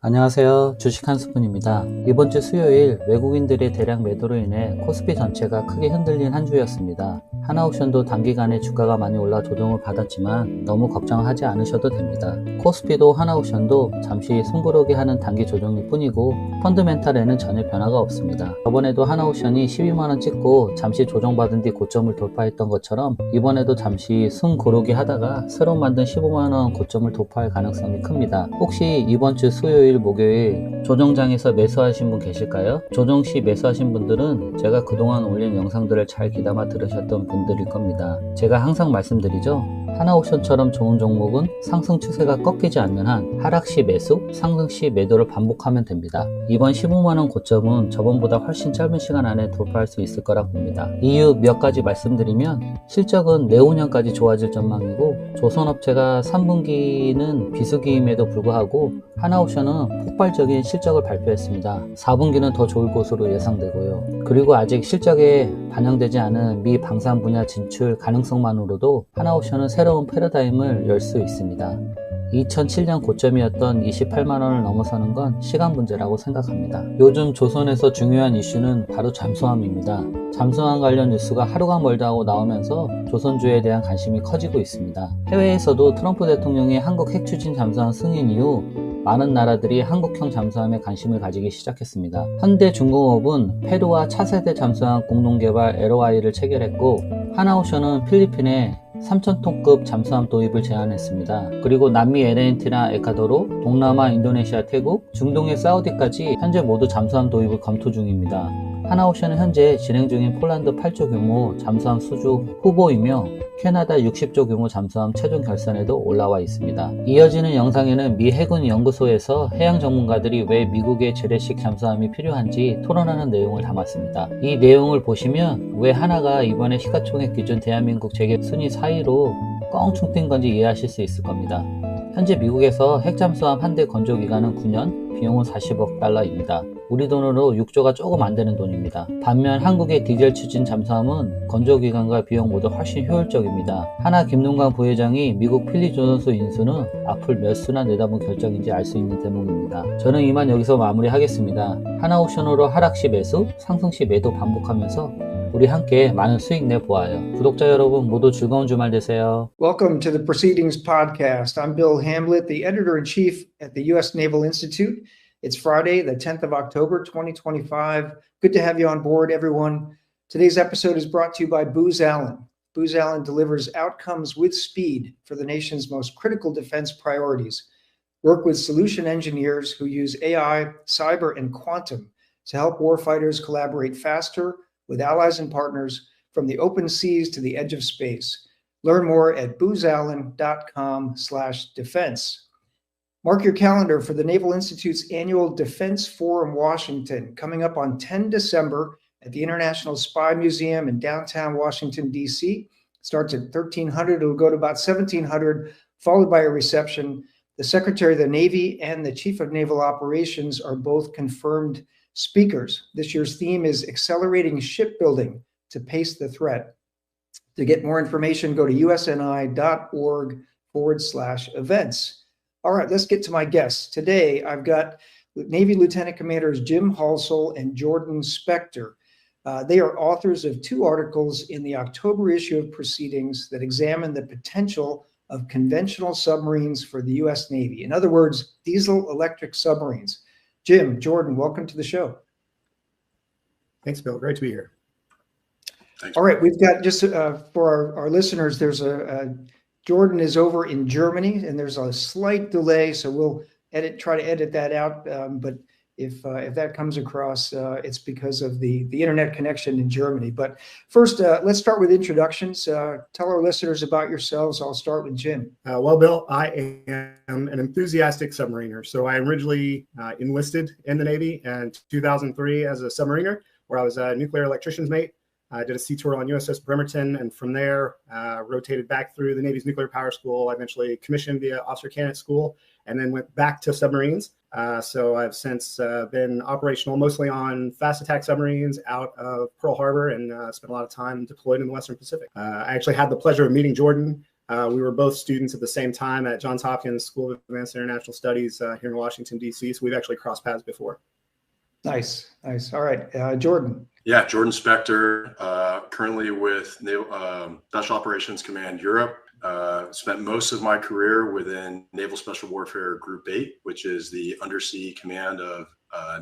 안녕하세요. 주식한스푼입니다. 이번 주 수요일 외국인들의 대량 매도로 인해 코스피 전체가 크게 흔들린 한 주였습니다. 한화오션도 단기간에 주가가 많이 올라 조정을 받았지만 너무 걱정하지 않으셔도 됩니다. 코스피도 한화오션도 잠시 숨고르게 하는 단기 조정일 뿐이고 펀드멘탈에는 전혀 변화가 없습니다. 저번에도 한화오션이 12만원 찍고 잠시 조정받은 뒤 고점을 돌파했던 것처럼 이번에도 잠시 숨고르게 하다가 새로 만든 15만원 고점을 돌파할 가능성이 큽니다. 혹시 이번 주 수요일 목요일 조정장에서 매수하신 분 계실까요? 조정 시 매수하신 분들은 제가 그동안 올린 영상들을 잘 귀담아 들으셨던 분들일 겁니다. 제가 항상 말씀드리죠. 한화오션처럼 좋은 종목은 상승 추세가 꺾이지 않는 한 하락 시 매수, 상승 시 매도를 반복하면 됩니다. 이번 15만원 고점은 저번보다 훨씬 짧은 시간 안에 돌파할 수 있을 거라 봅니다. 이유 몇 가지 말씀드리면 실적은 내후년까지 좋아질 전망이고 조선업체가 3분기는 비수기임에도 불구하고 한화오션은 폭발적인 실적을 발표했습니다. 4분기는 더 좋을 것으로 예상되고요. 그리고 아직 실적에 반영되지 않은 미 방산 분야 진출 가능성만으로도 한화오션은 새로운 패러다임을 열 수 있습니다. 2007년 고점이었던 28만원을 넘어서는 건 시간 문제라고 생각합니다. 요즘 조선에서 중요한 이슈는 바로 잠수함입니다. 잠수함 관련 뉴스가 하루가 멀다 하고 나오면서 조선주에 대한 관심이 커지고 있습니다. 해외에서도 트럼프 대통령이 한국 핵추진 잠수함 승인 이후 많은 나라들이 한국형 잠수함에 관심을 가지기 시작했습니다. 현대중공업은 페루와 차세대 잠수함 공동개발 LOI를 체결했고 한화오션은 필리핀에 3,000톤급 잠수함 도입을 제안했습니다. 그리고 남미 LNT나 에콰도르, 동남아 인도네시아, 태국, 중동의 사우디까지 현재 모두 잠수함 도입을 검토 중입니다. 한화오션은 현재 진행 중인 폴란드 8조 규모 잠수함 수주 후보이며 캐나다 60조 규모 잠수함 최종 결선에도 올라와 있습니다. 이어지는 영상에는 미 해군 연구소에서 해양 전문가들이 왜 미국의 재래식 잠수함이 필요한지 토론하는 내용을 담았습니다. 이 내용을 보시면 왜 하나가 이번에 시가총액 기준 대한민국 재계 순위 4위로 껑충 뛴 건지 이해하실 수 있을 겁니다. 현재 미국에서 핵잠수함 한 대 건조 기간은 9년, 비용은 40억 달러입니다. 우리 돈으로 6조가 조금 안 되는 돈입니다. 반면 한국의 디젤 추진 잠수함은 건조 기간과 비용 모두 훨씬 효율적입니다. 하나 김동관 부회장이 미국 필리 조선소 인수는 앞을 몇 수나 내다본 결정인지 알 수 있는 대목입니다. 저는 이만 여기서 마무리하겠습니다. 한화오션으로 하락 시 매수, 상승 시 매도 반복하면서 우리 함께 많은 수익 내보아요. 구독자 여러분 모두 즐거운 주말 되세요. Welcome to the Proceedings Podcast. I'm Bill Hamlet, the Editor-in-Chief at the U.S. Naval Institute. It's Friday, the 10th of October, 2025. Good to have you on board, everyone. Today's episode is brought to you by Booz Allen. Booz Allen delivers outcomes with speed for the nation's most critical defense priorities. Work with solution engineers who use AI, cyber, and quantum to help warfighters collaborate faster with allies and partners from the open seas to the edge of space. Learn more at boozallen.com/defense. Mark your calendar for the Naval Institute's annual Defense Forum Washington, coming up on 10 December at the International Spy Museum in downtown Washington, D.C. Starts at 1300. It'll go to about 1700, followed by a reception. The Secretary of the Navy and the Chief of Naval Operations are both confirmed speakers. This year's theme is Accelerating Shipbuilding to Pace the Threat. To get more information, go to usni.org/events. All right, let's get to my guests. Today, I've got Navy Lieutenant Commanders Jim Halsall and Jordan Spector. They are authors of 2 articles in the October issue of Proceedings that examine the potential of conventional submarines for the U.S. Navy. In other words, diesel-electric submarines. Jim, Jordan, welcome to the show. Thanks, Bill. Great to be here. Thanks. All right, we've got just for our listeners, there's Jordan is over in Germany, and there's a slight delay, so we'll try to edit that out. But if that comes across, it's because of the internet connection in Germany. But first, let's start with introductions. Tell our listeners about yourselves. I'll start with Jim. Well, Bill, I am an enthusiastic submariner. So I originally enlisted in the Navy in 2003 as a submariner, where I was a nuclear electrician's mate. I did a sea tour on USS Bremerton, and from there rotated back through the Navy's nuclear power school. I eventually commissioned via officer candidate school, and then went back to submarines. So I've since been operational mostly on fast attack submarines out of Pearl Harbor, and spent a lot of time deployed in the Western Pacific. I actually had the pleasure of meeting Jordan We were both students at the same time at Johns Hopkins School of Advanced International Studies here in Washington, D.C. So we've actually crossed paths before. Nice. All right. Jordan. Yeah, Jordan Spector, currently with Special Operations Command Europe. Spent most of my career within Naval Special Warfare Group 8, which is the undersea command of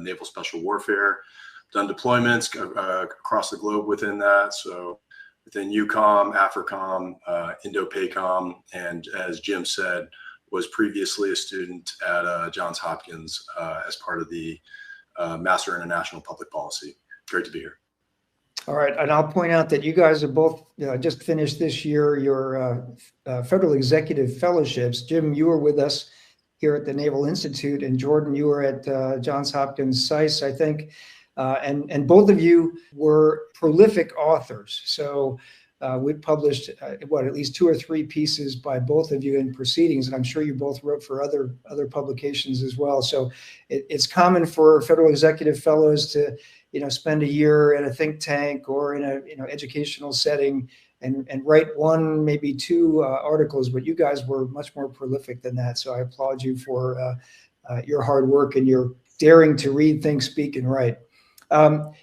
Naval Special Warfare. Done deployments across the globe within that. So within EUCOM, AFRICOM, INDOPACOM, and as Jim said, was previously a student at Johns Hopkins as part of the Master in International Public Policy. Great to be here. All right, and I'll point out that you guys have both just finished this year your Federal Executive Fellowships. Jim, you were with us here at the Naval Institute, and Jordan, you were at Johns Hopkins SICE, I think, and both of you were prolific authors. So we published at least 2 or 3 pieces by both of you in proceedings, and I'm sure you both wrote for other publications as well. So it's common for Federal Executive Fellows to spend a year at a think tank or in a educational setting and write 1, maybe 2 articles, but you guys were much more prolific than that. So I applaud you for your hard work and your daring to read, think, speak, and write.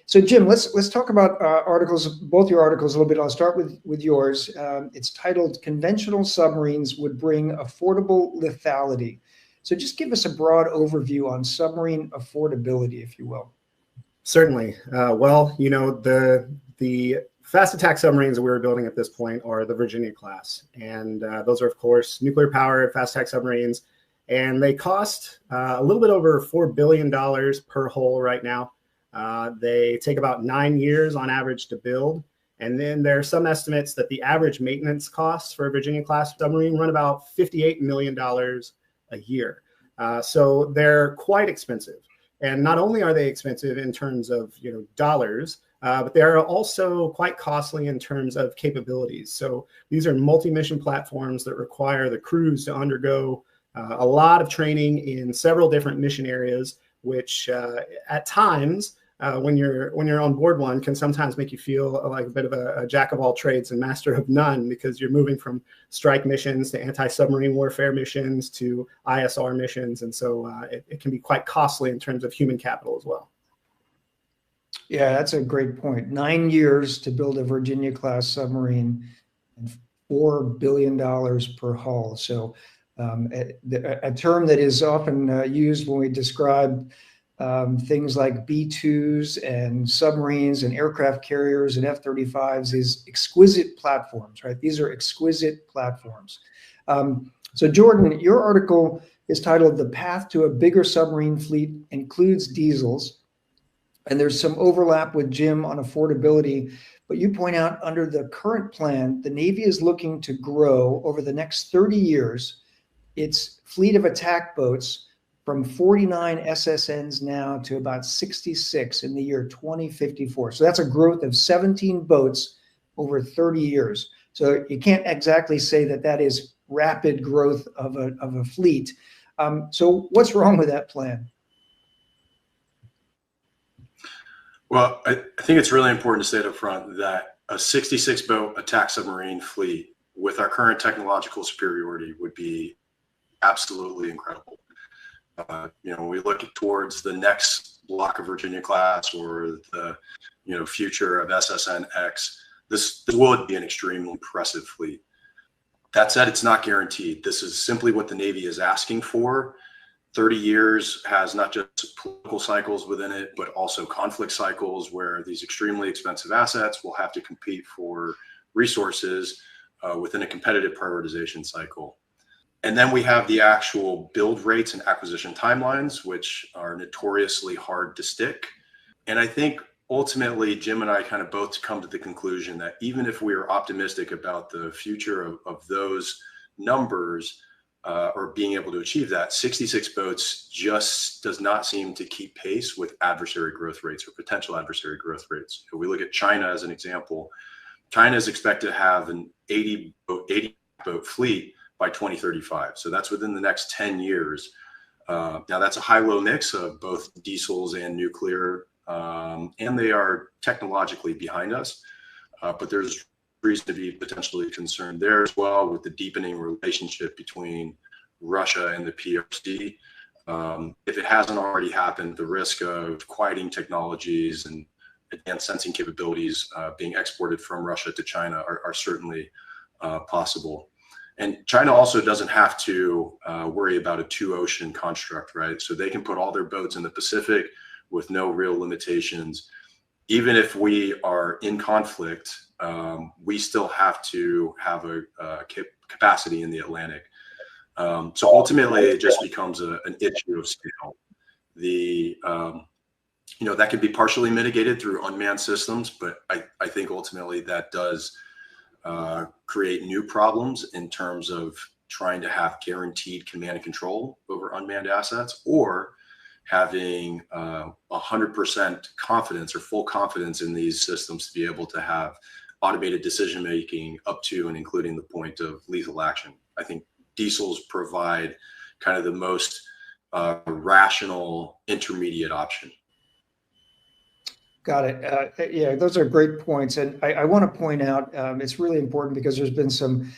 So Jim, let's talk about articles, both your articles a little bit. I'll start with yours. It's titled "Conventional Submarines Would Bring Affordable Lethality." So just give us a broad overview on submarine affordability, if you will. Certainly. Well, the fast attack submarines that we were building at this point are the Virginia class. And those are, of course, nuclear powered fast attack submarines. And they cost a little bit over $4 billion per hull right now. They take about 9 years on average to build. And then there are some estimates that the average maintenance costs for a Virginia class submarine run about $58 million a year. So they're quite expensive. And not only are they expensive in terms of dollars, but they are also quite costly in terms of capabilities. So these are multi-mission platforms that require the crews to undergo a lot of training in several different mission areas, which at times, when you're on board one, can sometimes make you feel like a bit of a jack of all trades and master of none, because you're moving from strike missions to anti-submarine warfare missions to ISR missions. And so it can be quite costly in terms of human capital as well. Yeah, that's a great point. 9 years to build a Virginia-class submarine and $4 billion per hull. So a term that is often used when we describe things like B-2s and submarines and aircraft carriers and F-35s is exquisite platforms, right? These are exquisite platforms. So Jordan, your article is titled "The Path to a Bigger Submarine Fleet Includes Diesels." And there's some overlap with Jim on affordability, but you point out under the current plan, the Navy is looking to grow over the next 30 years its fleet of attack boats from 49 SSNs now to about 66 in the year 2054. So that's a growth of 17 boats over 30 years. So you can't exactly say that that is rapid growth of a fleet. So what's wrong with that plan? Well, I think it's really important to state up front that a 66-boat attack submarine fleet with our current technological superiority would be absolutely incredible. We look towards the next block of Virginia class or the future of SSN-X. This would be an extremely impressive fleet. That said, it's not guaranteed. This is simply what the Navy is asking for. 30 years has not just political cycles within it, but also conflict cycles where these extremely expensive assets will have to compete for resources within a competitive prioritization cycle. And then we have the actual build rates and acquisition timelines, which are notoriously hard to stick. And I think ultimately, Jim and I kind of both come to the conclusion that even if we are optimistic about the future of those numbers or being able to achieve that, 66 boats just does not seem to keep pace with adversary growth rates or potential adversary growth rates. If we look at China as an example, China is expected to have an 80 boat fleet by 2035. So that's within the next 10 years. Now that's a high-low mix of both diesels and nuclear, and they are technologically behind us. But there's reason to be potentially concerned there as well, with the deepening relationship between Russia and the PRC. If it hasn't already happened, the risk of quieting technologies and advanced sensing capabilities being exported from Russia to China are certainly possible. And China also doesn't have to worry about a two-ocean construct, right? So they can put all their boats in the Pacific with no real limitations. Even if we are in conflict, we still have to have a capacity in the Atlantic. So ultimately, it just becomes an issue of scale. That can be partially mitigated through unmanned systems, but I think ultimately that does create new problems in terms of trying to have guaranteed command and control over unmanned assets, or having 100% confidence or full confidence in these systems to be able to have automated decision making up to and including the point of lethal action. I think diesels provide kind of the most rational intermediate option. Got it. Yeah, those are great points. And I want to point out, it's really important because there's been some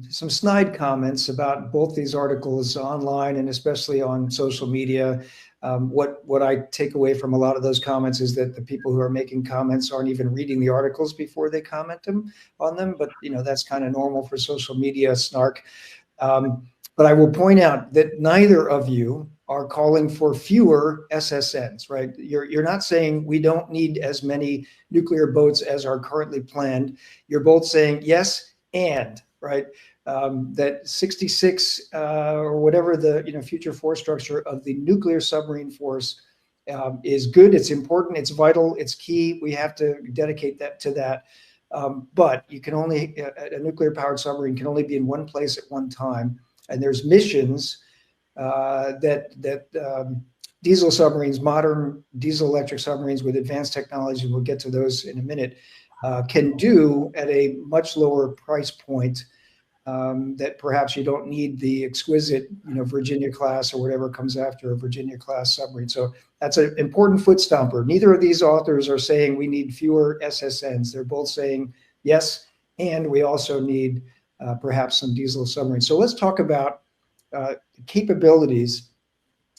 snide comments about both these articles online and especially on social media. What I take away from a lot of those comments is that the people who are making comments aren't even reading the articles before they comment on them. But, that's kind of normal for social media snark. But I will point out that neither of you are calling for fewer SSNs, right? You're not saying we don't need as many nuclear boats as are currently planned. You're both saying yes and, right? That 66 or whatever the future force structure of the nuclear submarine force is good. It's important. It's vital. It's key. We have to dedicate that to that. But you can only a nuclear powered submarine can only be in one place at one time. And there's missions that diesel submarines, modern diesel electric submarines with advanced technology, we'll get to those in a minute, can do at a much lower price point, that perhaps you don't need the exquisite, Virginia class or whatever comes after a Virginia class submarine. So that's an important foot stomper. Neither of these authors are saying we need fewer SSNs. They're both saying yes, and we also need perhaps some diesel submarines. So let's talk about capabilities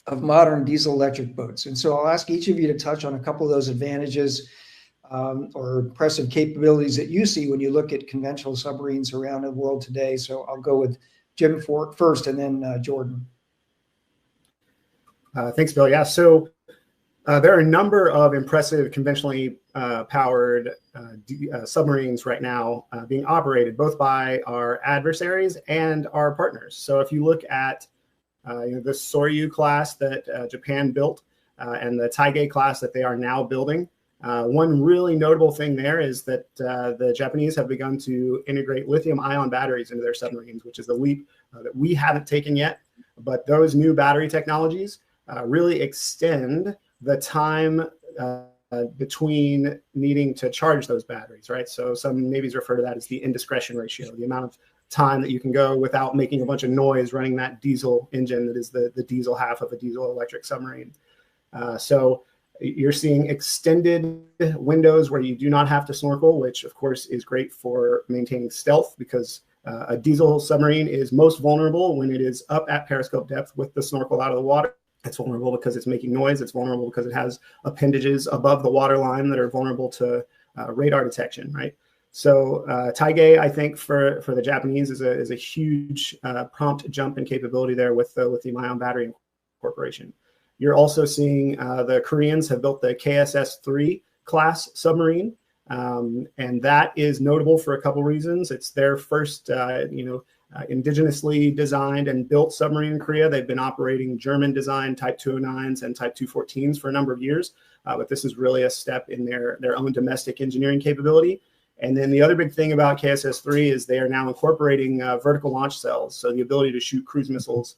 of modern diesel electric boats. And so I'll ask each of you to touch on a couple of those advantages or impressive capabilities that you see when you look at conventional submarines around the world today. So I'll go with Jim first and then Jordan. Thanks, Bill. Yeah, so there are a number of impressive conventionally powered submarines right now being operated both by our adversaries and our partners. So if you look at the Soryu class that Japan built and the Taige class that they are now building, one really notable thing there is that the Japanese have begun to integrate lithium-ion batteries into their submarines, which is the leap that we haven't taken yet. But those new battery technologies really extend the time between needing to charge those batteries, right? So some navies refer to that as the indiscretion ratio, the amount of time that you can go without making a bunch of noise running that diesel engine that is the diesel half of a diesel electric submarine. So you're seeing extended windows where you do not have to snorkel, which of course is great for maintaining stealth, because a diesel submarine is most vulnerable when it is up at periscope depth with the snorkel out of the water. It's vulnerable because it's making noise. It's vulnerable because it has appendages above the waterline that are vulnerable to radar detection, right? So Taige, I think for the Japanese is a huge prompt jump in capability there with the lithium-ion battery incorporation. You're also seeing the Koreans have built the KSS-3 class submarine, and that is notable for a couple reasons. It's their first, indigenously designed and built submarine in Korea. They've been operating German-designed Type 209s and Type 214s for a number of years, but this is really a step in their own domestic engineering capability. And then the other big thing about KSS-3 is they are now incorporating vertical launch cells, so the ability to shoot cruise missiles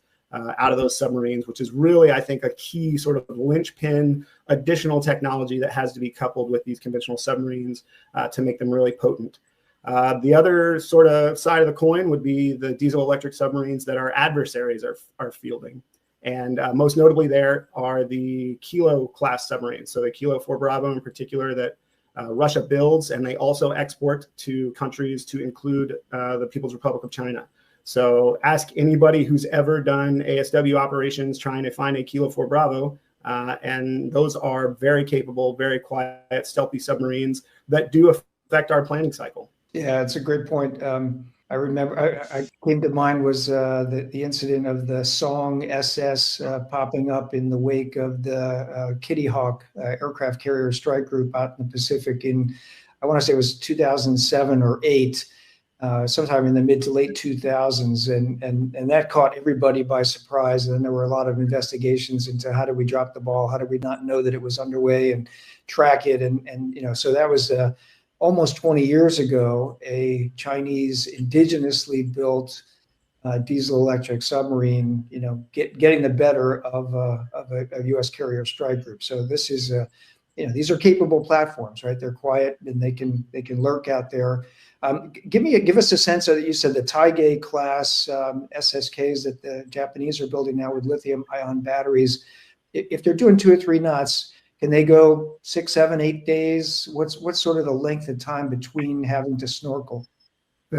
out of those submarines, which is really, I think, a key sort of linchpin additional technology that has to be coupled with these conventional submarines to make them really potent. The other sort of side of the coin would be the diesel electric submarines that our adversaries are fielding. And most notably there are the Kilo class submarines. So the Kilo 4 Bravo in particular that Russia builds, and they also export to countries to include the People's Republic of China. So ask anybody who's ever done ASW operations trying to find a Kilo 4 Bravo, and those are very capable, very quiet, stealthy submarines that do affect our planning cycle. Yeah, it's a great point. I remember I came to mind was the incident of the Song SS popping up in the wake of the Kitty Hawk aircraft carrier strike group out in the Pacific in, I want to say it was 2007 or 8, sometime in the mid to late 2000s. And that caught everybody by surprise. And there were a lot of investigations into how did we drop the ball? How did we not know that it was underway and track it? And so that was almost 20 years ago, a Chinese indigenously built diesel electric submarine, getting the better of a U.S. carrier strike group. So this is, these are capable platforms, right? They're quiet and they can lurk out there. Give us a sense of, you said the Taige class SSKs that the Japanese are building now with lithium-ion batteries. If they're doing 2 or 3 knots, can they go 6, 7, 8 days? What's sort of the length of time between having to snorkel?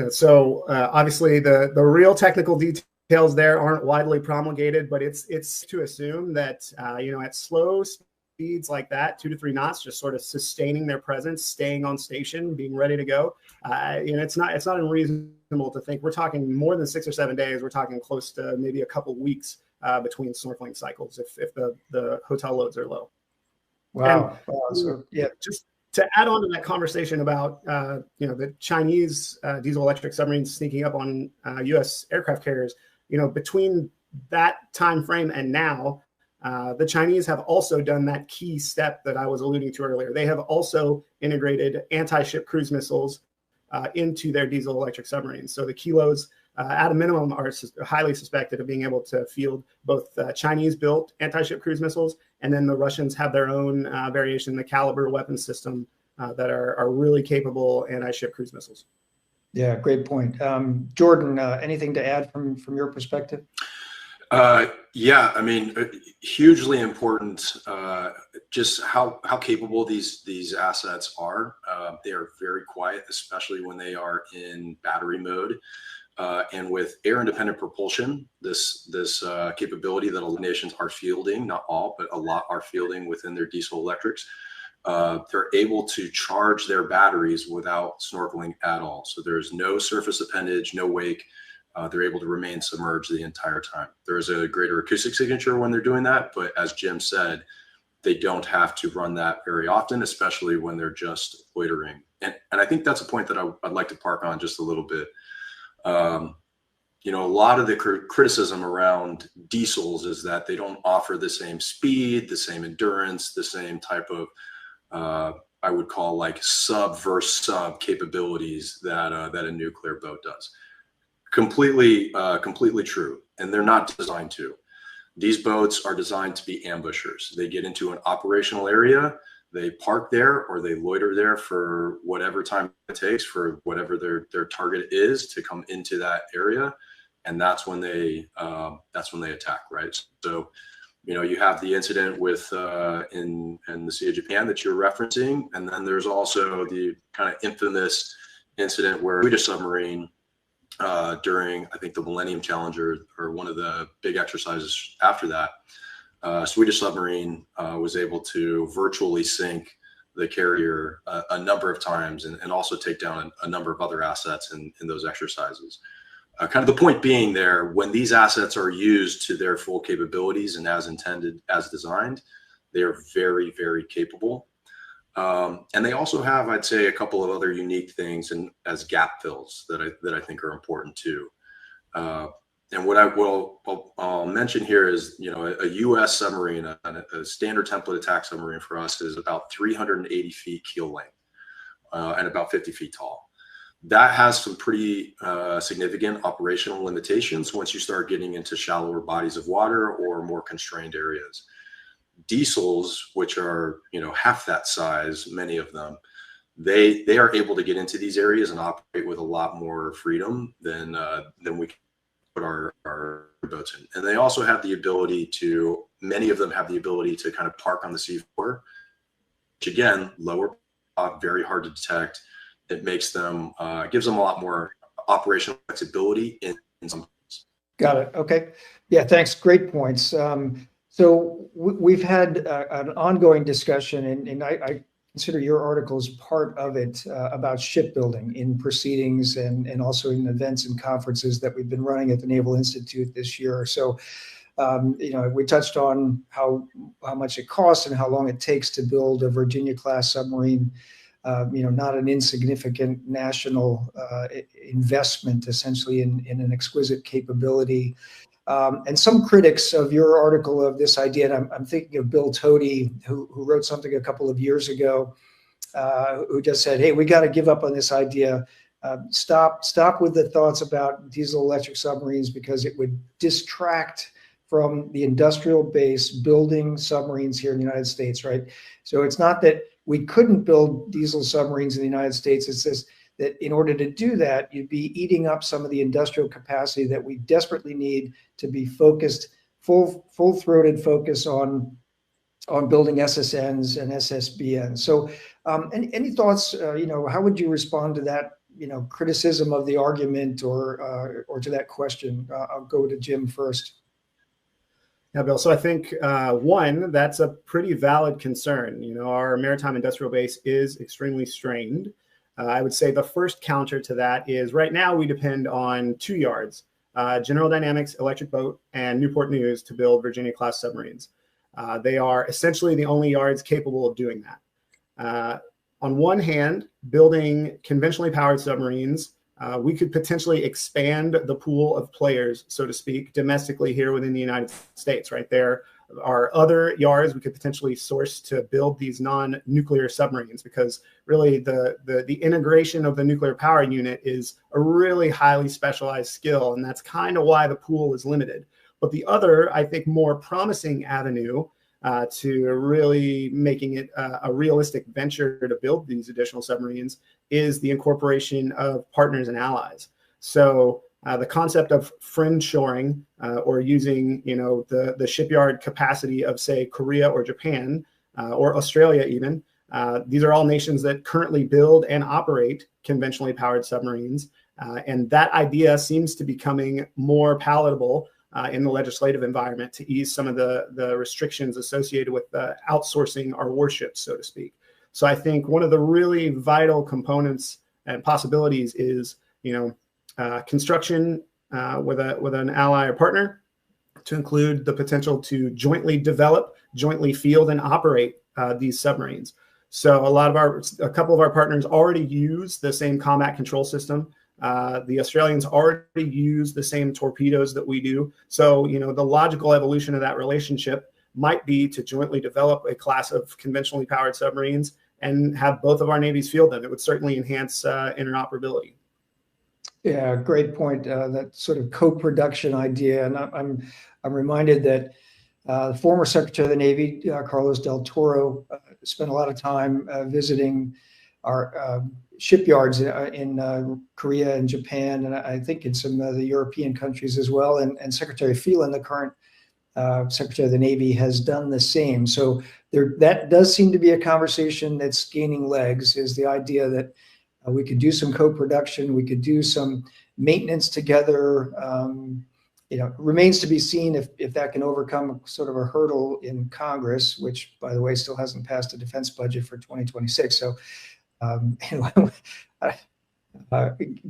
So obviously the real technical details there aren't widely promulgated, but it's to assume that at slow speeds like that, 2 to 3 knots, just sort of sustaining their presence, staying on station, being ready to go. It's not unreasonable to think we're talking more than 6 or 7 days. We're talking close to maybe a couple weeks between snorkeling cycles if the hotel loads are low. Wow. So, yeah, just to add on to that conversation about the Chinese diesel electric submarines sneaking up on U.S. aircraft carriers, between that time frame and now, the Chinese have also done that key step that I was alluding to earlier. They have also integrated anti-ship cruise missiles into their diesel electric submarines. So the Kilos, at a minimum, are highly suspected of being able to field both Chinese-built anti-ship cruise missiles, and then the Russians have their own variation, the Caliber weapon system, that are really capable anti-ship cruise missiles. Yeah, great point. Jordan, anything to add from your perspective? Yeah, I mean, hugely important. Just how capable these assets are. They are very quiet, especially when they are in battery mode. And with air-independent propulsion, this capability that a lot of nations are fielding, not all, but a lot are fielding within their diesel electrics, they're able to charge their batteries without snorkeling at all. So there's no surface appendage, no wake. They're able to remain submerged the entire time. There's a greater acoustic signature when they're doing that, but as Jim said, they don't have to run that very often, especially when they're just loitering. And I think that's a point that I'd like to park on just a little bit. A lot of the criticism around diesels is that they don't offer the same speed, the same endurance, the same type of, I would call like sub versus sub capabilities that a nuclear boat does. Completely true. And they're not designed to. These boats are designed to be ambushers. They get into an operational area, they park there or they loiter there for whatever time it takes for whatever their target is to come into that area. And that's when they attack, right? So, you have the incident with in the Sea of Japan that you're referencing. And then there's also the kind of infamous incident where a Swedish submarine during, I think, the Millennium Challenger or one of the big exercises after that, Swedish submarine was able to virtually sink the carrier a number of times and also take down a number of other assets in those exercises. Kind of the point being there, when these assets are used to their full capabilities and as intended, as designed, they are very, very capable. And they also have, I'd say, a couple of other unique things and as gap fills that I think are important too. And what I'll mention here is, a U.S. submarine, a standard template attack submarine for us is about 380 feet keel length and about 50 feet tall. That has some pretty significant operational limitations once you start getting into shallower bodies of water or more constrained areas. Diesels, which are half that size, many of them, they are able to get into these areas and operate with a lot more freedom than we can put our boats in. And they also have the ability to, many of them have the ability to kind of park on the seafloor, which again, lower very hard to detect. It makes them, gives them a lot more operational flexibility in some cases. Got it. Okay. Yeah, thanks. Great points. So we've had an ongoing discussion, and I consider your article as part of it, about shipbuilding in proceedings and also in events and conferences that we've been running at the Naval Institute this year. So, we touched on how much it costs and how long it takes to build a Virginia-class submarine. Not an insignificant national investment, essentially, in an exquisite capability. And some critics of your article of this idea, and I'm thinking of Bill Tody, who wrote something a couple of years ago, who just said, hey, we got to give up on this idea. Stop with the thoughts about diesel electric submarines, because it would distract from the industrial base building submarines here in the United States, right? So it's not that we couldn't build diesel submarines in the United States. It's just that in order to do that, you'd be eating up some of the industrial capacity that we desperately need to be focused, full-throated focus on building SSNs and SSBNs. So any thoughts, how would you respond to that, criticism of the argument or to that question? I'll go to Jim first. Yeah, Bill. So I think, one, that's a pretty valid concern. Our maritime industrial base is extremely strained. I would say the first counter to that is right now we depend on two yards, General Dynamics Electric Boat and Newport News, to build Virginia-class submarines. They are essentially the only yards capable of doing that. On one hand, building conventionally powered submarines, we could potentially expand the pool of players, so to speak, domestically here within the United States, right? There are other yards we could potentially source to build these non-nuclear submarines, because really the integration of the nuclear power unit is a really highly specialized skill, and that's kind of why the pool is limited. But the other, I think, more promising avenue to really making it a realistic venture to build these additional submarines is the incorporation of partners and allies. So the concept of friend shoring, or using the shipyard capacity of, say, Korea or Japan or Australia even, these are all nations that currently build and operate conventionally powered submarines. And that idea seems to be becoming more palatable in the legislative environment to ease some of the restrictions associated with outsourcing our warships, so to speak. So I think one of the really vital components and possibilities is, construction with an ally or partner, to include the potential to jointly develop, jointly field, and operate these submarines. So a couple of our partners already use the same combat control system. The Australians already use the same torpedoes that we do. So, the logical evolution of that relationship might be to jointly develop a class of conventionally powered submarines and have both of our navies field them. It would certainly enhance interoperability. Yeah, great point. That sort of co-production idea, and I'm reminded that the former Secretary of the Navy, Carlos del Toro, spent a lot of time visiting our shipyards in Korea and Japan, and I think in some of the European countries as well. And Secretary Phelan, the current Secretary of the Navy, has done the same. So that does seem to be a conversation that's gaining legs, is the idea that we could do some co-production, we could do some maintenance together. Remains to be seen if that can overcome sort of a hurdle in Congress, which, by the way, still hasn't passed a defense budget for 2026. So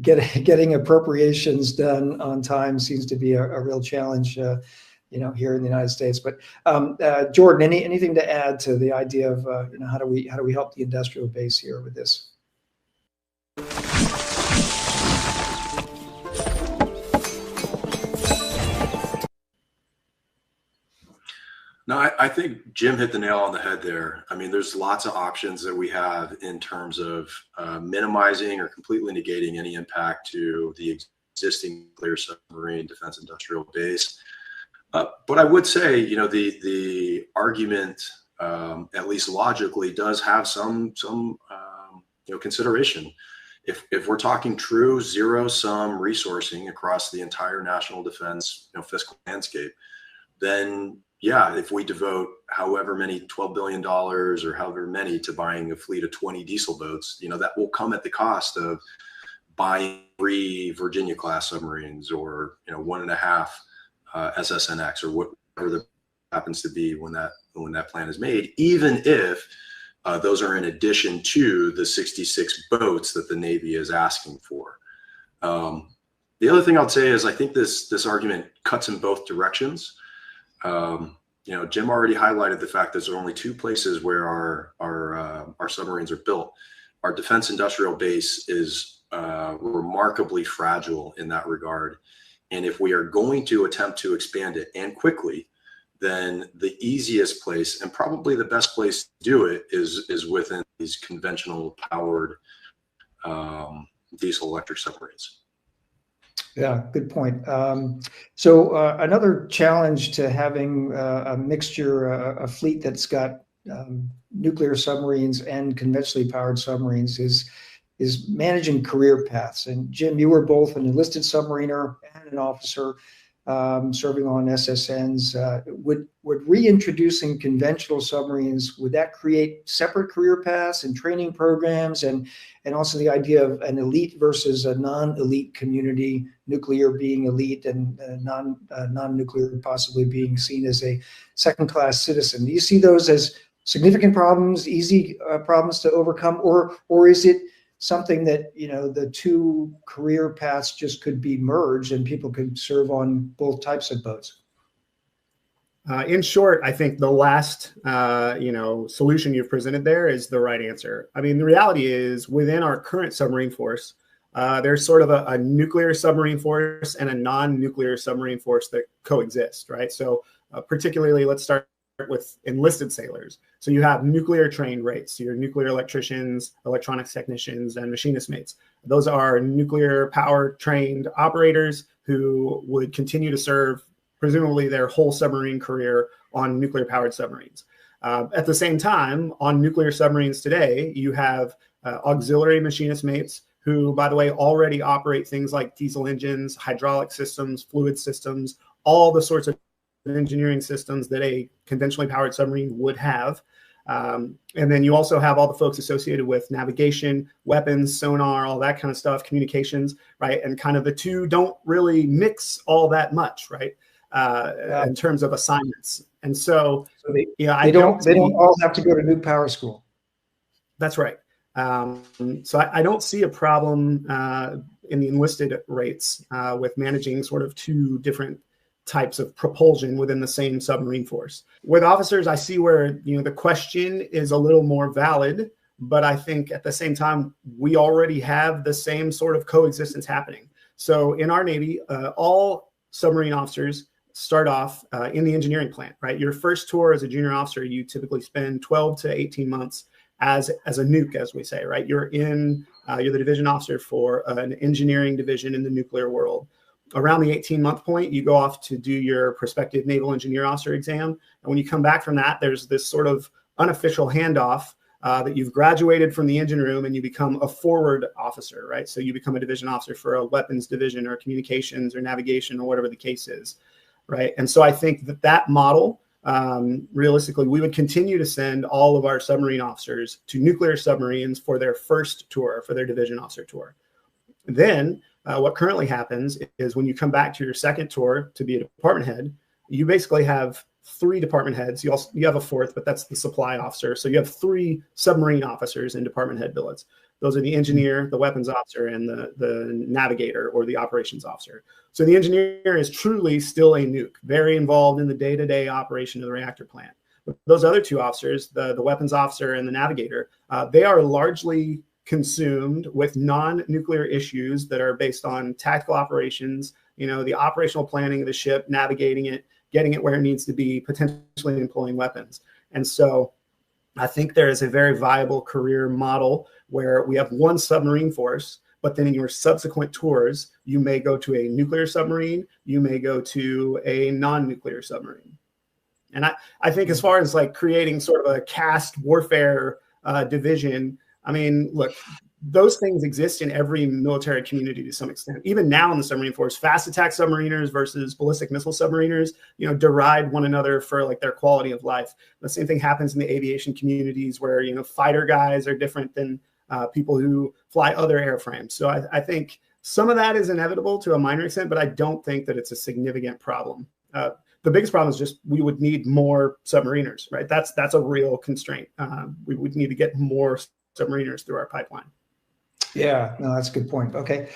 getting appropriations done on time seems to be a real challenge, here in the United States. But Jordan, anything to add to the idea of how do we help the industrial base here with this? No, I think Jim hit the nail on the head there. I mean, there's lots of options that we have in terms of minimizing or completely negating any impact to the existing nuclear submarine defense industrial base. But I would say, the argument, at least logically, does have some consideration. If we're talking true zero-sum resourcing across the entire national defense fiscal landscape, then yeah, if we devote however many $12 billion or however many to buying a fleet of 20 diesel boats, that will come at the cost of buying 3 Virginia class submarines or 1.5 SSNX or whatever the happens to be when that plan is made, even if those are in addition to the 66 boats that the Navy is asking for. The other thing I'll say is I think this argument cuts in both directions. Jim already highlighted the fact that there's only 2 places where our submarines are built. Our defense industrial base is remarkably fragile in that regard. And if we are going to attempt to expand it and quickly, then the easiest place and probably the best place to do it is within these conventional powered diesel electric submarines. Yeah, good point. So another challenge to having a mixture, a fleet that's got nuclear submarines and conventionally powered submarines is managing career paths. And Jim, you were both an enlisted submariner and an officer serving on SSNs. Would reintroducing conventional submarines, would that create separate career paths and training programs, and also the idea of an elite versus a non-elite community, nuclear being elite and non-nuclear possibly being seen as a second-class citizen? Do you see those as significant problems, easy problems to overcome, or is it something that the 2 career paths just could be merged and people could serve on both types of boats? In short, I think the last solution you've presented there is the right answer. I mean, the reality is within our current submarine force, there's sort of a nuclear submarine force and a non-nuclear submarine force that coexist, right? So particularly, let's start with enlisted sailors. So you have nuclear trained rates. So your nuclear electricians, electronics technicians, and machinist mates. Those are nuclear power trained operators who would continue to serve presumably their whole submarine career on nuclear powered submarines. At the same time, on nuclear submarines today, you have auxiliary machinist mates who, by the way, already operate things like diesel engines, hydraulic systems, fluid systems, all the sorts of engineering systems that a conventionally powered submarine would have. And then you also have all the folks associated with navigation, weapons, sonar, all that kind of stuff, communications, right? And kind of the 2 don't really mix all that much, right? In terms of assignments. And so they don't all have to go to nuke power school. That's right. So I don't see a problem in the enlisted rates with managing sort of 2 different types of propulsion within the same submarine force. With officers, I see where the question is a little more valid, but I think at the same time we already have the same sort of coexistence happening. So in our Navy, all submarine officers start off in the engineering plant, right? Your first tour as a junior officer, you typically spend 12 to 18 months as a nuke, as we say, right? You're the division officer for an engineering division in the nuclear world. Around the 18-month point, you go off to do your prospective naval engineer officer exam. And when you come back from that, there's this sort of unofficial handoff that you've graduated from the engine room and you become a forward officer, right? So you become a division officer for a weapons division or communications or navigation or whatever the case is, right? And so I think that model, realistically, we would continue to send all of our submarine officers to nuclear submarines for their first tour, for their division officer tour. Then what currently happens is when you come back to your second tour to be a department head, you basically have 3 department heads. You have a 4th, but that's the supply officer. So you have 3 submarine officers in department head billets. Those are the engineer, the weapons officer, and the navigator or the operations officer. So the engineer is truly still a nuke, very involved in the day-to-day operation of the reactor plant. But those other 2 officers, the weapons officer and the navigator, they are largely consumed with non-nuclear issues that are based on tactical operations, the operational planning of the ship, navigating it, getting it where it needs to be, potentially employing weapons. And so I think there is a very viable career model where we have 1 submarine force, but then in your subsequent tours, you may go to a nuclear submarine, you may go to a non-nuclear submarine. And I think as far as like creating sort of a caste warfare division, I mean, look, those things exist in every military community to some extent. Even now in the submarine force, fast attack submariners versus ballistic missile submariners, deride one another for like their quality of life. The same thing happens in the aviation communities where, fighter guys are different than people who fly other airframes. So I think some of that is inevitable to a minor extent, but I don't think that it's a significant problem. The biggest problem is just we would need more submariners, right? That's a real constraint. We would need to get more submariners through our pipeline. Yeah, no, that's a good point. Okay.